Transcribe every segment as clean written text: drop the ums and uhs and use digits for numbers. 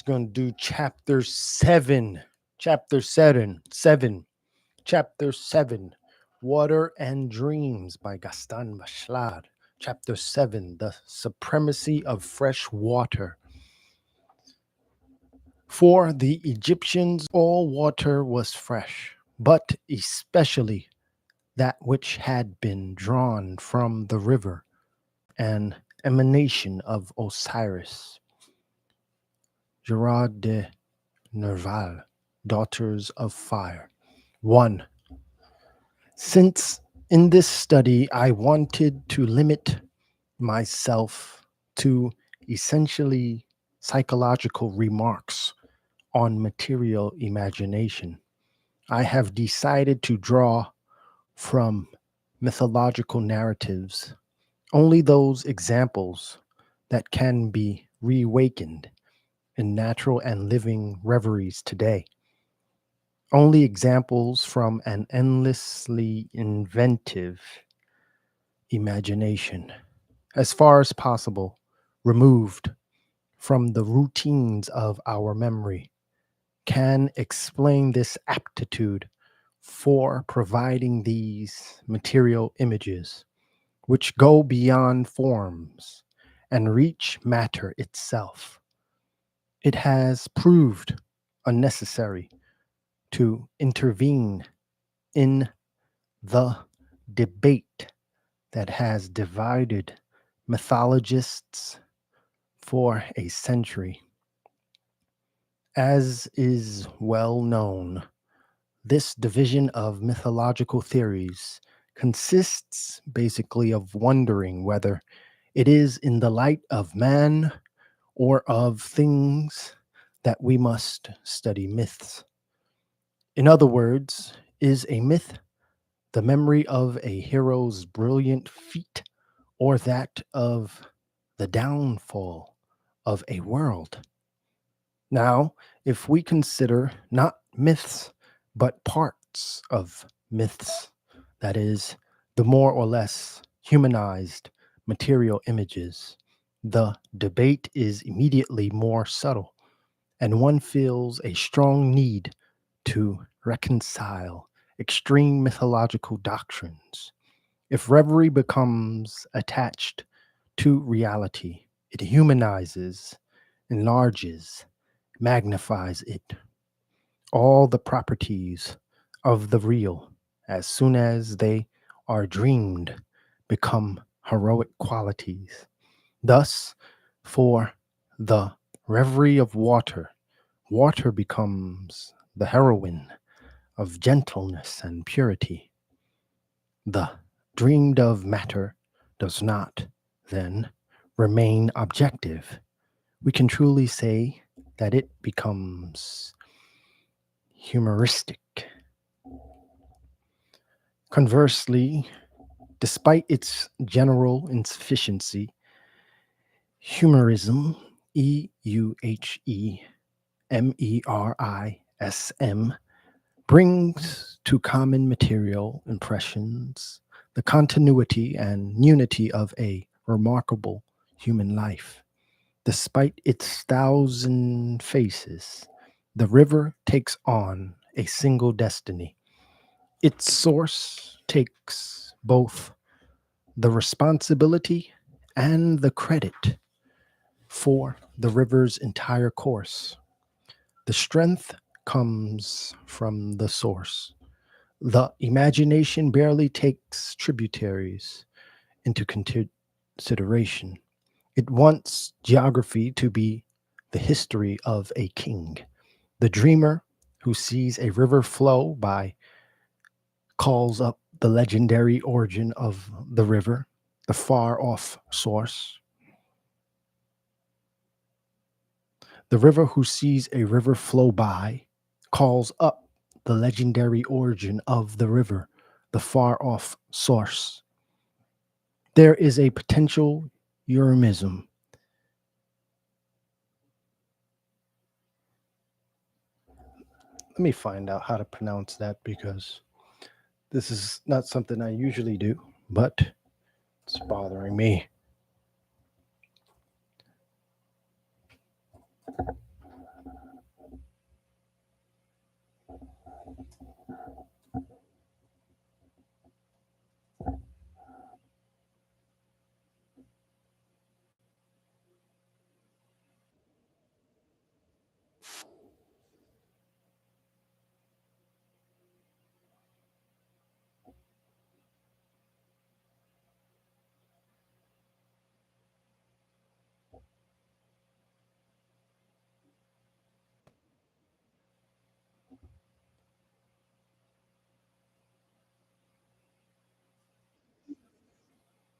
going to do chapter 7. Chapter 7. 7. Chapter 7. Water and Dreams by Gaston Bachelard. Chapter 7. The Supremacy of Fresh Water. For the Egyptians, all water was fresh, but especially that which had been drawn from the river, an emanation of Osiris. Gerard de Nerval, Daughters of Fire. 1. Since in this study I wanted to limit myself to essentially psychological remarks on material imagination, I have decided to draw from mythological narratives only those examples that can be reawakened in natural and living reveries today. Only examples from an endlessly inventive imagination, as far as possible, removed from the routines of our memory, can explain this aptitude for providing these material images, which go beyond forms and reach matter itself. It has proved unnecessary to intervene in the debate that has divided mythologists for a century. As is well known, this division of mythological theories consists basically of wondering whether it is in the light of man or of things that we must study myths. In other words, is a myth the memory of a hero's brilliant feat or that of the downfall of a world? Now, if we consider not myths, but parts of myths, that is, the more or less humanized material images, the debate is immediately more subtle, and one feels a strong need to reconcile extreme mythological doctrines. If reverie becomes attached to reality, it humanizes, enlarges, magnifies it. All the properties of the real, as soon as they are dreamed, become heroic qualities. Thus, for the reverie of water, water becomes the heroine of gentleness and purity. The dreamed of matter does not, then, remain objective. We can truly say that it becomes humoristic. Conversely, despite its general insufficiency, humorism, Euhemerism, brings to common material impressions the continuity and unity of a remarkable human life. Despite its thousand faces, the river takes on a single destiny. Its source takes both the responsibility and the credit for the river's entire course. The strength comes from the source. The imagination barely takes tributaries into consideration. It wants geography to be the history of a king. The dreamer who sees a river flow by calls up the legendary origin of the river, the far off source. The river who sees a river flow by calls up the legendary origin of the river, the far off source. There is a potential Euemerism. Let me find out how to pronounce that because this is not something I usually do, but it's bothering me.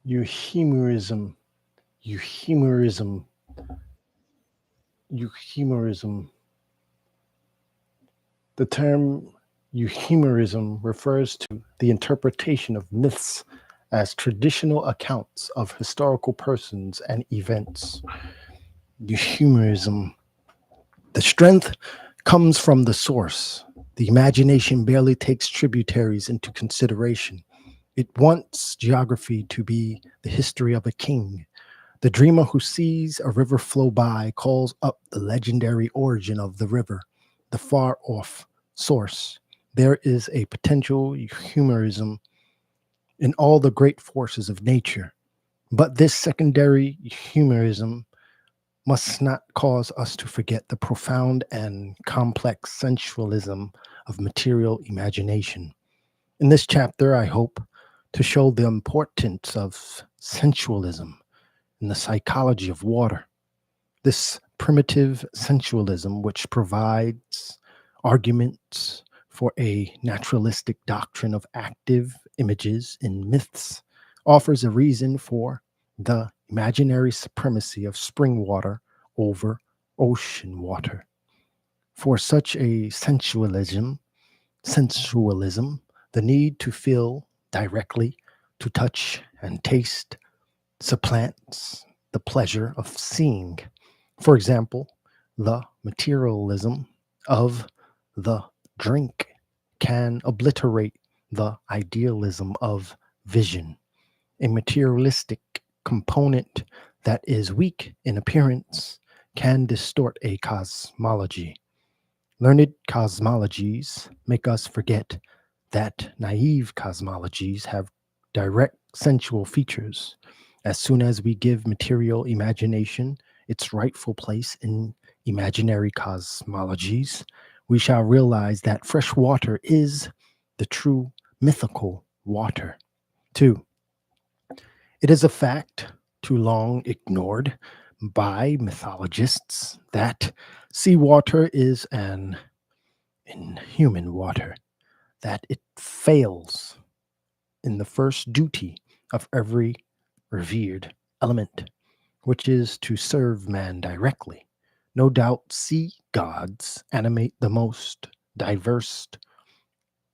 Euhemerism, Euhemerism, Euhemerism. The term Euhemerism refers to the interpretation of myths as traditional accounts of historical persons and events. Euhemerism. The strength comes from the source. The imagination barely takes tributaries into consideration. It wants geography to be the history of a king. The dreamer who sees a river flow by calls up the legendary origin of the river, the far off source. There is a potential humorism in all the great forces of nature. But this secondary humorism must not cause us to forget the profound and complex sensualism of material imagination. In this chapter, I hope to show the importance of sensualism in the psychology of water. This primitive sensualism, which provides arguments for a naturalistic doctrine of active images in myths, offers a reason for the imaginary supremacy of spring water over ocean water. For such a sensualism, the need to feel directly, to touch and taste, supplants the pleasure of seeing. For example, the materialism of the drink can obliterate the idealism of vision. A materialistic component that is weak in appearance can distort a cosmology. Learned cosmologies make us forget that naive cosmologies have direct sensual features. As soon as we give material imagination its rightful place in imaginary cosmologies, we shall realize that fresh water is the true mythical water. 2. It is a fact too long ignored by mythologists that seawater is an inhuman water, that it fails in the first duty of every revered element, which is to serve man directly. No doubt sea gods animate the most diverse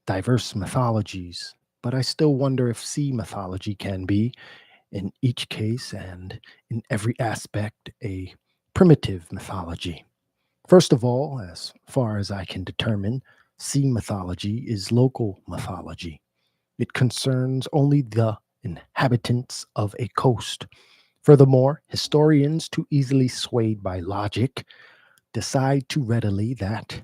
mythologies, but I still wonder if sea mythology can be, in each case and in every aspect, a primitive mythology. First of all, as far as I can determine, sea mythology is local mythology. It concerns only the inhabitants of a coast. Furthermore, historians, too easily swayed by logic, decide too readily that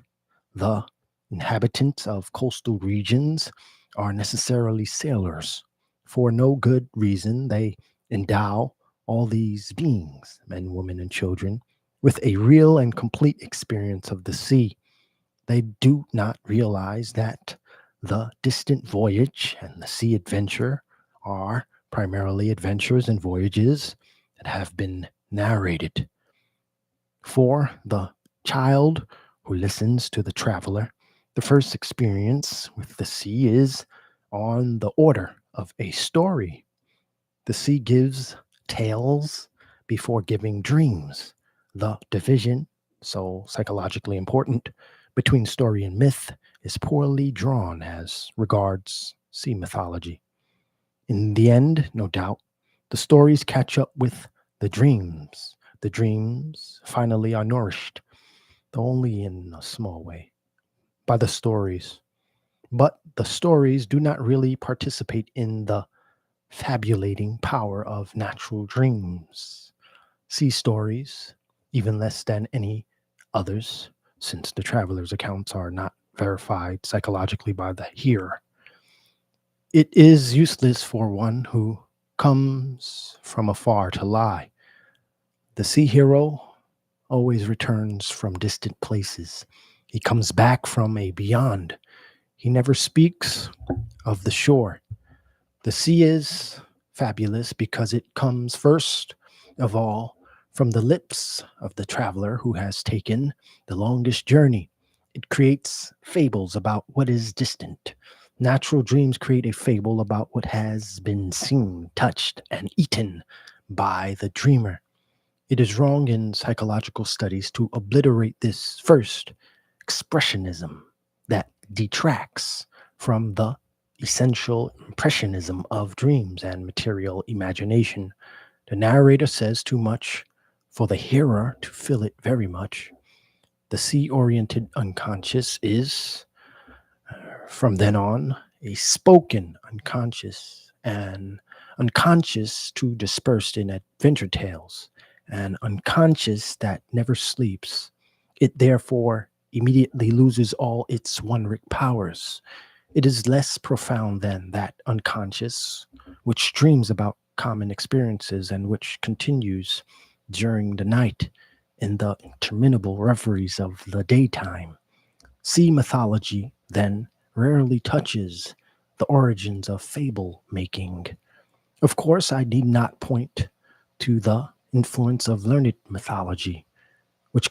the inhabitants of coastal regions are necessarily sailors. For no good reason, they endow all these beings, men, women, and children, with a real and complete experience of the sea. They do not realize that the distant voyage and the sea adventure are primarily adventures and voyages that have been narrated. For the child who listens to the traveler, the first experience with the sea is on the order of a story. The sea gives tales before giving dreams. The division, so psychologically important, between story and myth is poorly drawn as regards sea mythology. In the end, no doubt, the stories catch up with the dreams. The dreams finally are nourished, though only in a small way, by the stories. But the stories do not really participate in the fabulating power of natural dreams. Sea stories, even less than any others, since the traveler's accounts are not verified psychologically by the hearer. It is useless for one who comes from afar to lie. The sea hero always returns from distant places. He comes back from a beyond. He never speaks of the shore. The sea is fabulous because it comes first of all from the lips of the traveler who has taken the longest journey. It creates fables about what is distant. Natural dreams create a fable about what has been seen, touched, and eaten by the dreamer. It is wrong in psychological studies to obliterate this first expressionism that detracts from the essential impressionism of dreams and material imagination. The narrator says too much for the hearer to feel it very much. The sea oriented unconscious is, from then on, a spoken unconscious, and unconscious too dispersed in adventure tales, an unconscious that never sleeps. It therefore immediately loses all its one-rick powers. It is less profound than that unconscious which dreams about common experiences and which continues during the night in the interminable reveries of the daytime. Sea mythology, then, rarely touches the origins of fable making. Of course, I need not point to the influence of learned mythology, which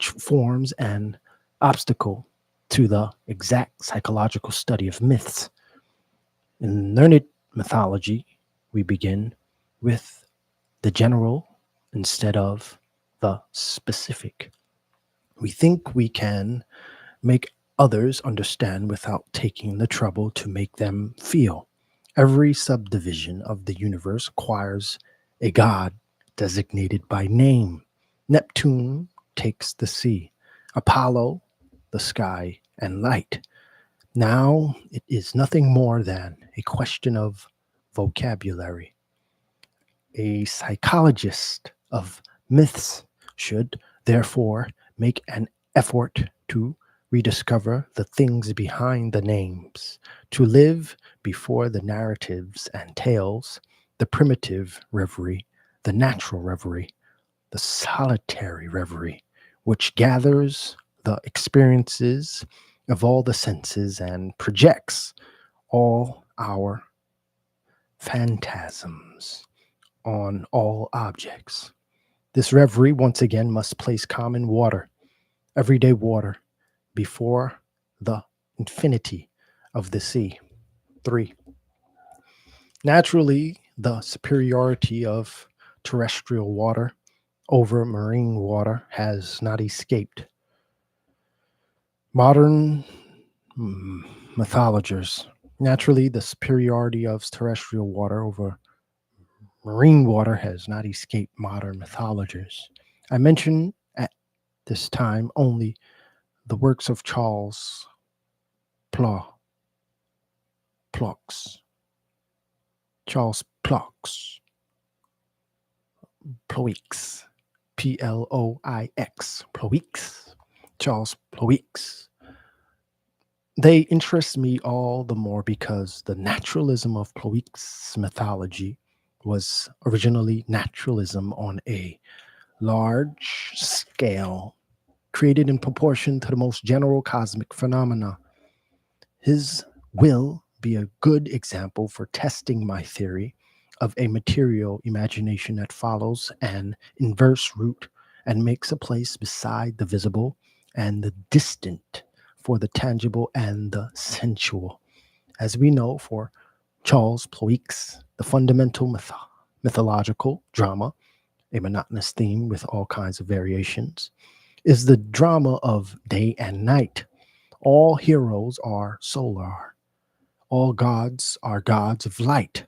forms an obstacle to the exact psychological study of myths. In learned mythology, we begin with the general instead of the specific. We think we can make others understand without taking the trouble to make them feel. Every subdivision of the universe acquires a god designated by name. Neptune takes the sea, Apollo, the sky and light. Now it is nothing more than a question of vocabulary. A psychologist of myths should, therefore, make an effort to rediscover the things behind the names, to live before the narratives and tales, the primitive reverie, the natural reverie, the solitary reverie, which gathers the experiences of all the senses and projects all our phantasms on all objects. This reverie, once again, must place common water, everyday water, before the infinity of the sea. 3. Naturally, the superiority of terrestrial water over marine water has not escaped. Modern mythologers, naturally, the superiority of terrestrial water over marine water has not escaped modern mythologers. I mention at this time only the works of Charles Ploix, Ploix, Charles Ploix, Ploix, Ploix, Ploix, Charles Ploix. They interest me all the more because the naturalism of Ploix's mythology was originally naturalism on a large scale, created in proportion to the most general cosmic phenomena. His will be a good example for testing my theory of a material imagination that follows an inverse route and makes a place beside the visible and the distant for the tangible and the sensual. As we know, for Charles Ploix, the fundamental mythological drama, a monotonous theme with all kinds of variations, is the drama of day and night. All heroes are solar. All gods are gods of light.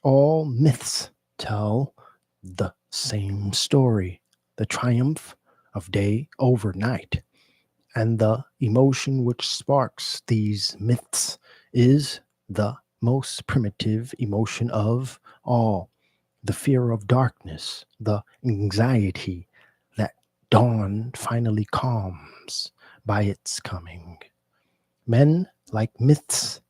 All myths tell the same story, the triumph of day over night. And the emotion which sparks these myths is the most primitive emotion of all, the fear of darkness, the anxiety that dawn finally calms by its coming. Men like myths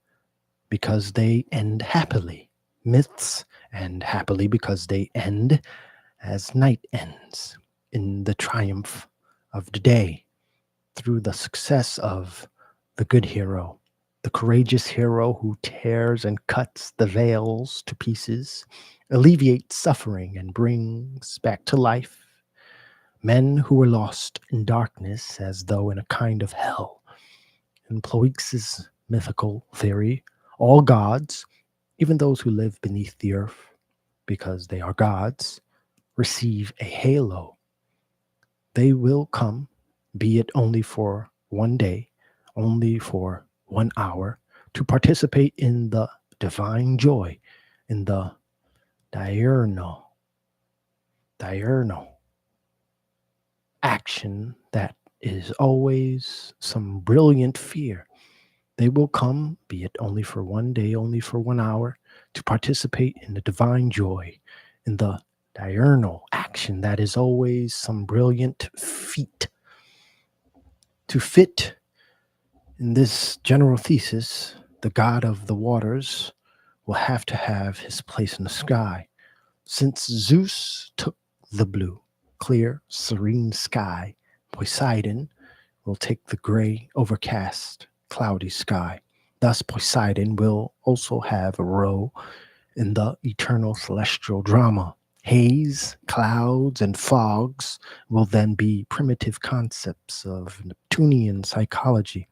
because they end happily. Myths end happily because they end as night ends, in the triumph of the day, through the success of the good hero, the courageous hero who tears and cuts the veils to pieces, alleviates suffering, and brings back to life men who were lost in darkness as though in a kind of hell. In Ploix's mythical theory, all gods, even those who live beneath the earth, because they are gods, receive a halo. They will come, be it only for one day, only for 1 hour, to participate in the divine joy, in the diurnal, diurnal action that is always some brilliant fear. They will come, be it only for one day, only for 1 hour, to participate in the divine joy, in the diurnal action that is always some brilliant feat. To fit in this general thesis, the god of the waters will have to have his place in the sky. Since Zeus took the blue, clear, serene sky, Poseidon will take the gray, overcast, cloudy sky. Thus, Poseidon will also have a role in the eternal celestial drama. Haze, clouds, and fogs will then be primitive concepts of Neptunian psychology.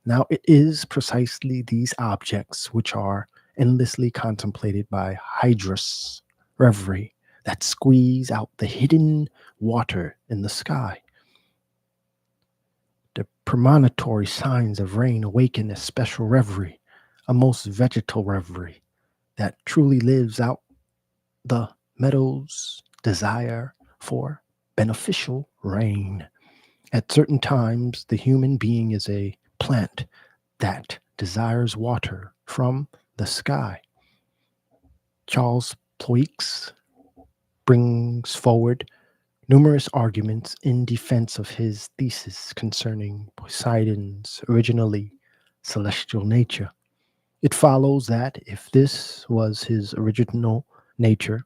Now, it is precisely these objects which are endlessly contemplated by Hydrus, Reverie, that squeeze out the hidden water in the sky. The premonitory signs of rain awaken a special reverie, a most vegetal reverie that truly lives out the meadow's desire for beneficial rain. At certain times, the human being is a plant that desires water from the sky. Charles Pléix brings forward numerous arguments in defense of his thesis concerning Poseidon's originally celestial nature. It follows that if this was his original nature,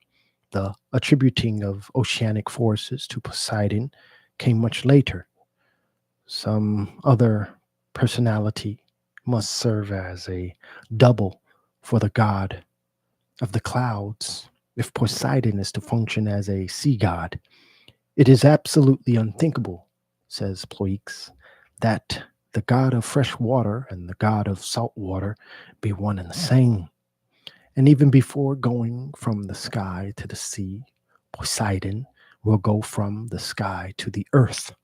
the attributing of oceanic forces to Poseidon came much later. Some other personality must serve as a double for the god of the clouds if Poseidon is to function as a sea god. It is absolutely unthinkable, says Pléix, that the god of fresh water and the god of salt water be one and the same. And even before going from the sky to the sea, Poseidon will go from the sky to the earth.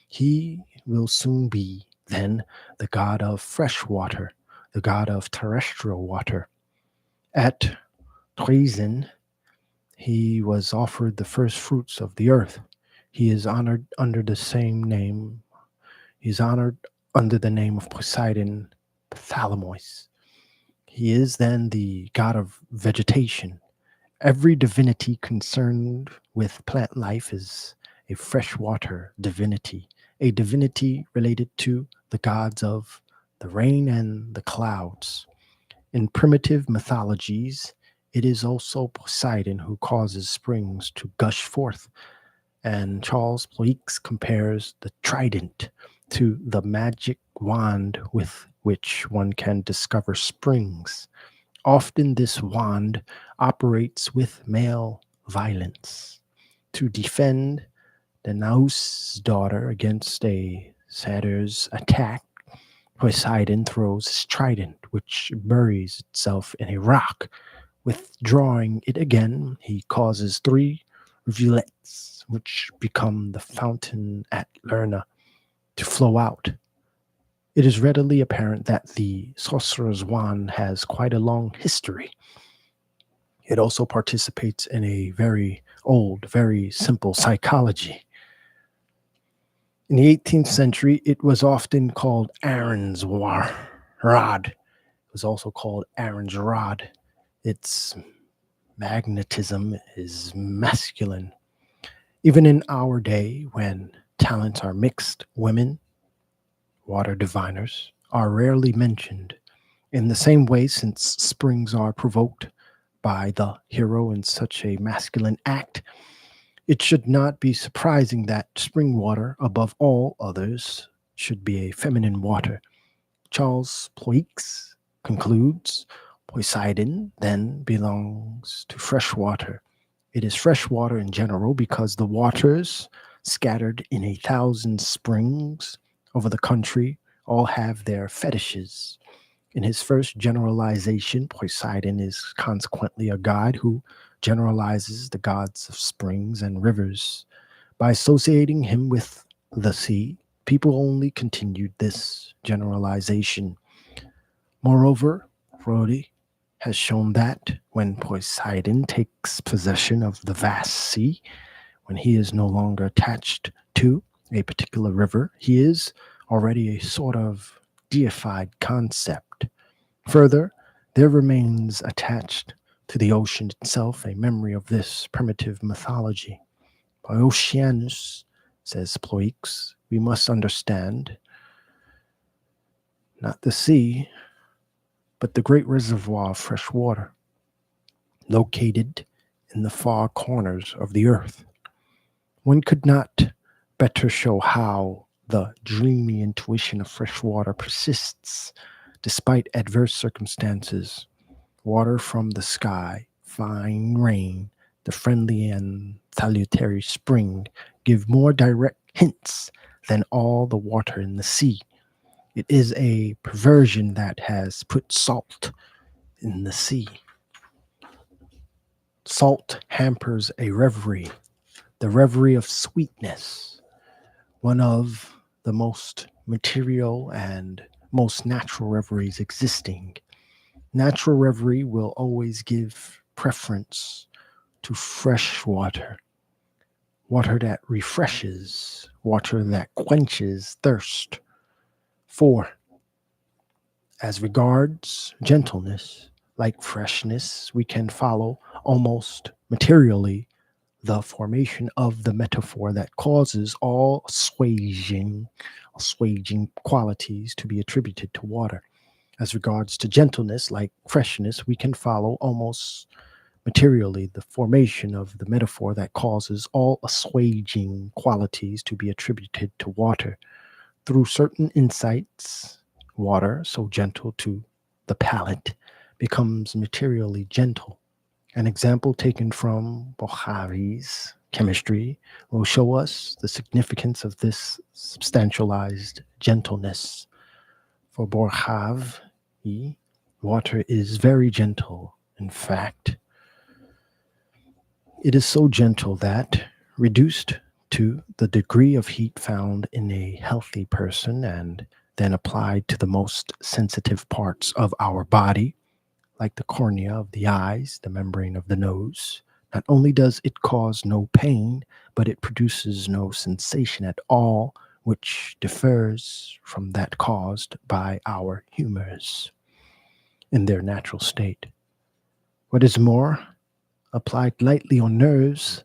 He will soon be, then, the god of fresh water, the god of terrestrial water. At Trident, he was offered the first fruits of the earth. He is honored under the same name. He is honored under the name of Poseidon Thalamois. He is then the god of vegetation. Every divinity concerned with plant life is a freshwater divinity, a divinity related to the gods of the rain and the clouds. In primitive mythologies, it is also Poseidon who causes springs to gush forth, and Charles Pléix compares the trident to the magic wand with which one can discover springs. Often this wand operates with male violence. To defend the Naus daughter against a satyr's attack, Poseidon throws his trident, which buries itself in a rock. Withdrawing it again, he causes three rivulets, which become the fountain at Lerna, to flow out. It is readily apparent that the sorcerer's wand has quite a long history. It also participates in a very old, very simple psychology. In the 18th century, it was often called Aaron's rod. It was also called Aaron's rod. Its magnetism is masculine. Even in our day, when talents are mixed, women, water diviners, are rarely mentioned. In the same way, since springs are provoked by the hero in such a masculine act, it should not be surprising that spring water, above all others, should be a feminine water. Charles Pléix concludes Poseidon then belongs to fresh water. It is fresh water in general because the waters scattered in 1,000 springs over the country all have their fetishes. In his first generalization, Poseidon is consequently a god who generalizes the gods of springs and rivers. By associating him with the sea, people only continued this generalization. Moreover, Rodi has shown that when Poseidon takes possession of the vast sea, when he is no longer attached to a particular river, he is already a sort of deified concept. Further, there remains attached to the ocean itself a memory of this primitive mythology. By Oceanus, says Pléix, we must understand not the sea, but the great reservoir of fresh water located in the far corners of the earth. One could not better show how the dreamy intuition of fresh water persists despite adverse circumstances. Water from the sky, fine rain, the friendly and salutary spring give more direct hints than all the water in the sea. It is a perversion that has put salt in the sea. Salt hampers a reverie, the reverie of sweetness, one of the most material and most natural reveries existing. Natural reverie will always give preference to fresh water, water that refreshes, water that quenches thirst. 4. As regards gentleness, like freshness, we can follow almost materially the formation of the metaphor that causes all assuaging qualities to be attributed to water. As regards to gentleness, like freshness, we can follow almost materially the formation of the metaphor that causes all assuaging qualities to be attributed to water. Through certain insights, water, so gentle to the palate, becomes materially gentle. An example taken from Bohari's chemistry will show us the significance of this substantialized gentleness. For Bohari, water is very gentle. In fact, it is so gentle that, reduced to the degree of heat found in a healthy person and then applied to the most sensitive parts of our body, like the cornea of the eyes, the membrane of the nose, not only does it cause no pain, but it produces no sensation at all, which differs from that caused by our humors in their natural state. What is more, applied lightly on nerves,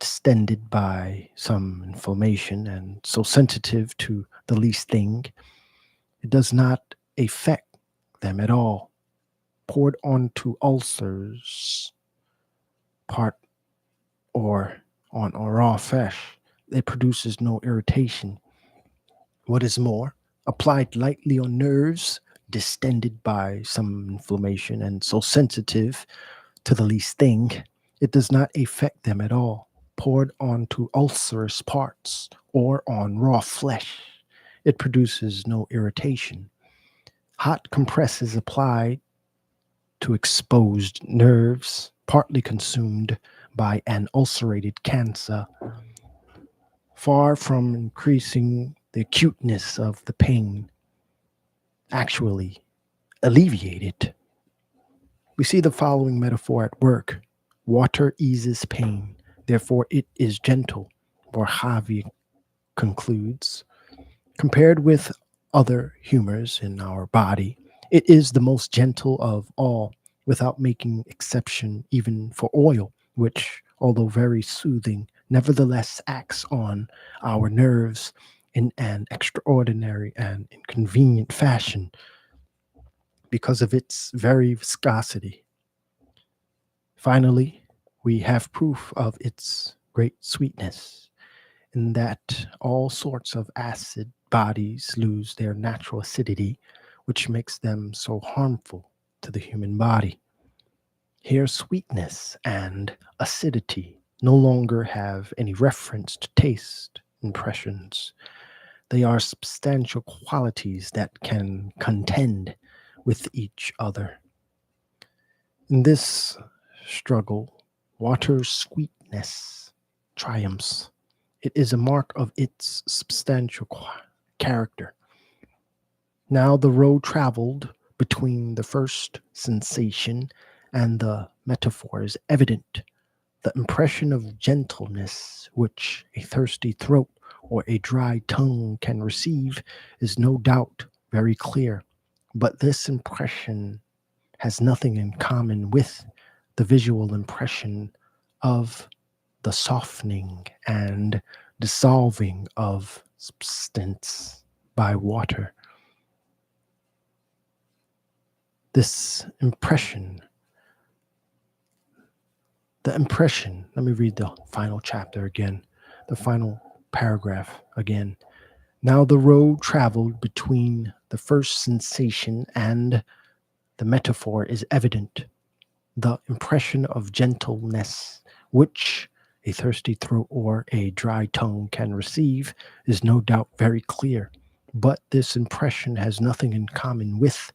distended by some inflammation and so sensitive to the least thing, it does not affect them at all. Poured onto ulcers, part or on a raw flesh, it produces no irritation. What is more, applied lightly on nerves, distended by some inflammation and so sensitive to the least thing, it does not affect them at all. Poured onto ulcerous parts or on raw flesh, it produces no irritation. Hot compresses applied to exposed nerves, partly consumed by an ulcerated cancer, far from increasing the acuteness of the pain, actually alleviate it. We see the following metaphor at work. Water eases pain, therefore it is gentle. Borjavi concludes. Compared with other humors in our body, it is the most gentle of all, without making exception even for oil, which, although very soothing, nevertheless acts on our nerves in an extraordinary and inconvenient fashion because of its very viscosity. Finally, we have proof of its great sweetness in that all sorts of acid bodies lose their natural acidity, which makes them so harmful to the human body. Here, sweetness and acidity no longer have any reference to taste impressions. They are substantial qualities that can contend with each other. In this struggle, water's sweetness triumphs. It is a mark of its substantial character. Now the road traveled between the first sensation and the metaphor is evident. The impression of gentleness which a thirsty throat or a dry tongue can receive is no doubt very clear, but this impression has nothing in common with the visual impression of the softening and dissolving of substance by water. This impression, let me read the final chapter again, the final paragraph again. Now the road traveled between the first sensation and the metaphor is evident. The impression of gentleness, which a thirsty throat or a dry tongue can receive, is no doubt very clear, but this impression has nothing in common with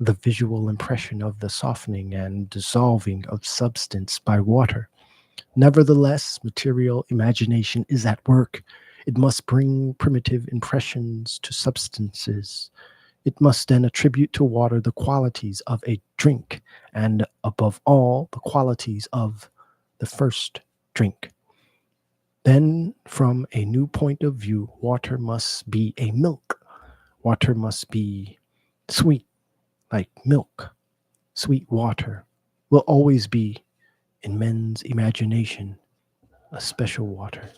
the visual impression of the softening and dissolving of substance by water. Nevertheless, material imagination is at work. It must bring primitive impressions to substances. It must then attribute to water the qualities of a drink, and above all, the qualities of the first drink. Then, from a new point of view, water must be a milk. Water must be sweet, like milk. Sweet water will always be, in men's imagination, a special water.